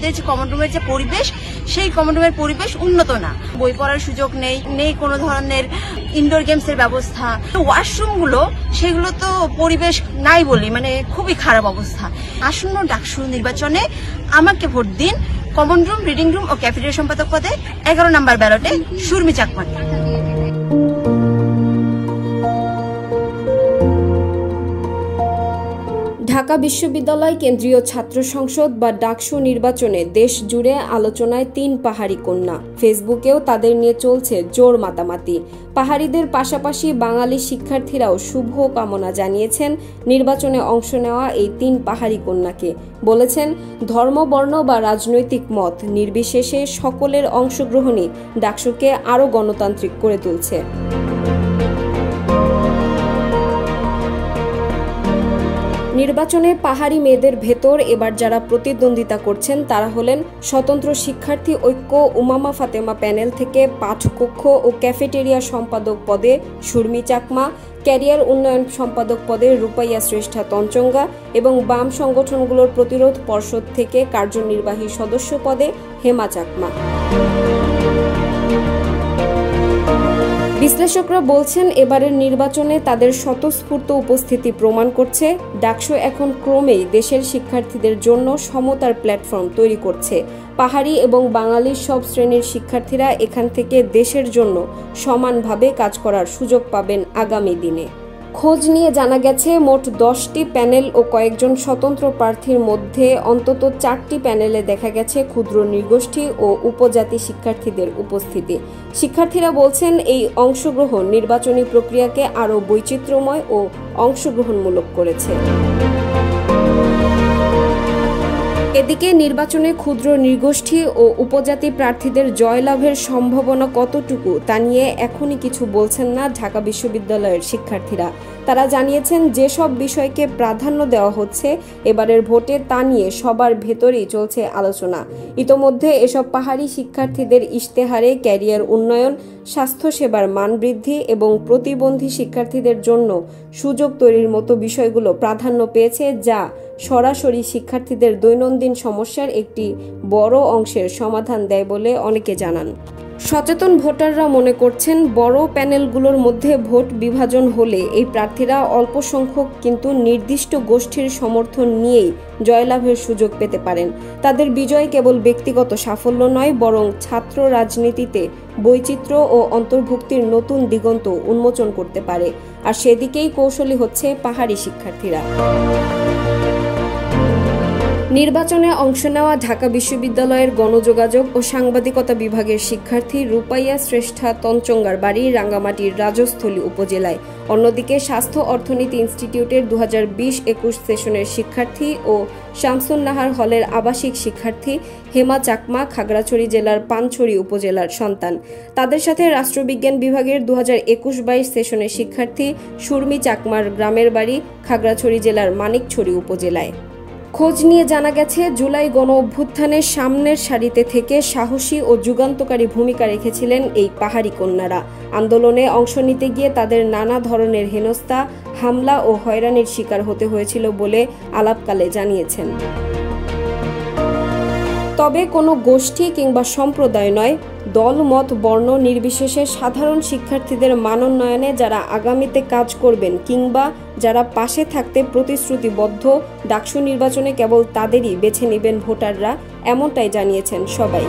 মেয়েদের যে কমন রুমের যে পরিবেশ, সেই কমন রুমের পরিবেশ উন্নত না। বই পড়ার সুযোগ নেই কোনো ধরনের ইনডোর গেমসের ব্যবস্থা। ওয়াশরুমগুলো সেগুলো তো পরিবেশ নাই বলি, মানে খুবই খারাপ অবস্থা। আসন্ন ডাকসু নির্বাচনে আমাকে ভোট দিন কমন রুম, রিডিং রুম ও ক্যাফেটেরিয়া সম্পাদক পদে 11 নম্বর ব্যালটে সুরমি চাকমাকে। ঢাকা বিশ্ববিদ্যালয় কেন্দ্রীয় ছাত্র সংসদ বা ডাকসু নির্বাচনে দেশ জুড়ে আলোচনায় 3 পাহাড়ি কন্যা। ফেসবুকেও তাদের নিয়ে চলছে জোর মাতামাতি। পাহাড়িদের পাশাপাশি বাঙালি শিক্ষার্থীরাও শুভ কামনা জানিয়েছেন নির্বাচনে অংশ নেওয়া এই 3 পাহাড়ি কন্যাকে। বলেছেন, ধর্ম, বর্ণ বা রাজনৈতিক মত নির্বিশেষে সকলের অংশগ্রহণই ডাকসুকে আরও গণতান্ত্রিক করে তুলছে। নির্বাচনে পাহাড়ি মেয়েদের ভেতর এবার যারা প্রতিদ্বন্দ্বিতা করছেন তারা হলেন স্বতন্ত্র শিক্ষার্থী ঐক্য উমামা ফাতেমা প্যানেল থেকে পাঠকক্ষ ও ক্যাফেটেরিয়া সম্পাদক পদে সুরমি চাকমা, ক্যারিয়ার উন্নয়ন সম্পাদক পদে রূপাইয়া শ্রেষ্ঠা তঞ্চঙ্গা এবং বাম সংগঠনগুলোর প্রতিরোধ পর্ষদ থেকে কার্যনির্বাহী সদস্য পদে হেমা চাকমা। বিশ্লেষকরা বলছেন, এবারের নির্বাচনে তাদের স্বতঃস্ফূর্ত উপস্থিতি প্রমাণ করছে ডাকসু এখন ক্রমেই দেশের শিক্ষার্থীদের জন্য সমতার প্ল্যাটফর্ম তৈরি করছে। পাহাড়ি এবং বাঙালির সব শ্রেণীর শিক্ষার্থীরা এখান থেকে দেশের জন্য সমানভাবে কাজ করার সুযোগ পাবেন আগামী দিনে। খোঁজ নিয়ে জানা গেছে, মোট 10টি প্যানেল ও কয়েকজন স্বতন্ত্র প্রার্থীর মধ্যে অন্তত 4টি প্যানেলে দেখা গেছে ক্ষুদ্র নৃগোষ্ঠী ও উপজাতি শিক্ষার্থীদের উপস্থিতি। শিক্ষার্থীরা বলছেন, এই অংশগ্রহণ নির্বাচনী প্রক্রিয়াকে আরও বৈচিত্র্যময় ও অংশগ্রহণমূলক করেছে। এদিকে নির্বাচনে ক্ষুদ্র নৃগোষ্ঠী ও উপজাতি প্রার্থীদের জয়লাভের সম্ভাবনা কতটুকু তা নিয়ে এখনই কিছু বলছেন না ঢাকা বিশ্ববিদ্যালয়ের শিক্ষার্থীরা। তারা জানিয়েছেন, যেসব বিষয়কে প্রাধান্য দেওয়া হচ্ছে এবারের ভোটে তা নিয়ে সবার ভেতরেই চলছে আলোচনা। ইতোমধ্যে এসব পাহাড়ি শিক্ষার্থীদের ইশতেহারে ক্যারিয়ার উন্নয়ন, স্বাস্থ্যসেবার মান বৃদ্ধি এবং প্রতিবন্ধী শিক্ষার্থীদের জন্য সুযোগ তৈরির মতো বিষয়গুলো প্রাধান্য পেয়েছে, যা সরাসরি শিক্ষার্থীদের দৈনন্দিন সমস্যার একটি বড় অংশের সমাধান দেয় বলে অনেকে জানান। সচেতন ভোটাররা মনে করছেন, বড় প্যানেলগুলোর মধ্যে ভোট বিভাজন হলে এই প্রার্থীরা অল্প সংখ্যক কিন্তু নির্দিষ্ট গোষ্ঠীর সমর্থন নিয়েই জয়লাভের সুযোগ পেতে পারেন। তাদের বিজয় কেবল ব্যক্তিগত সাফল্য নয়, বরং ছাত্র রাজনীতিতে বৈচিত্র্য ও অন্তর্ভুক্তির নতুন দিগন্ত উন্মোচন করতে পারে। আর সেদিকেই কৌশলী হচ্ছে পাহাড়ি শিক্ষার্থীরা। নির্বাচনে অংশ নেওয়া ঢাকা বিশ্ববিদ্যালয়ের গণযোগাযোগ ও সাংবাদিকতা বিভাগের শিক্ষার্থী রূপাইয়া শ্রেষ্ঠা তঞ্চঙ্গার বাড়ি রাঙ্গামাটির রাজস্থলী উপজেলায়। অন্যদিকে স্বাস্থ্য অর্থনীতি ইনস্টিটিউটের 2020-21 সেশনের শিক্ষার্থী ও শামসুন নাহার হলের আবাসিক শিক্ষার্থী হেমা চাকমা খাগড়াছড়ি জেলার পানছড়ি উপজেলার সন্তান। তাদের সাথে রাষ্ট্রবিজ্ঞান বিভাগের 2021-22 সেশনের শিক্ষার্থী সুরমি চাকমার গ্রামের বাড়ি খাগড়াছড়ি জেলার মানিকছড়ি উপজেলায়। খোঁজ নিয়ে জানা গেছে, জুলাই গণ অভ্যুত্থানের সামনের সারিতে থেকে সাহসী ও যুগান্তকারী ভূমিকা রেখেছিলেন এই পাহাড়ি কন্যারা। আন্দোলনে অংশ নিতে গিয়ে তাদের নানা ধরনের হেনস্থা, হামলা ও হয়রানির শিকার হতে হয়েছিল বলে আলাপকালে জানিয়েছেন। তবে কোনো গোষ্ঠী কিংবা সম্প্রদায় নয়, দল, মত, বর্ণ নির্বিশেষে সাধারণ শিক্ষার্থীদের মানোন্নয়নে যারা আগামীতে কাজ করবেন কিংবা যারা পাশে থাকতে প্রতিশ্রুতিবদ্ধ, ডাকসু নির্বাচনে কেবল তাদেরই বেছে নেবেন ভোটাররা, এমনটাই জানিয়েছেন সবাই।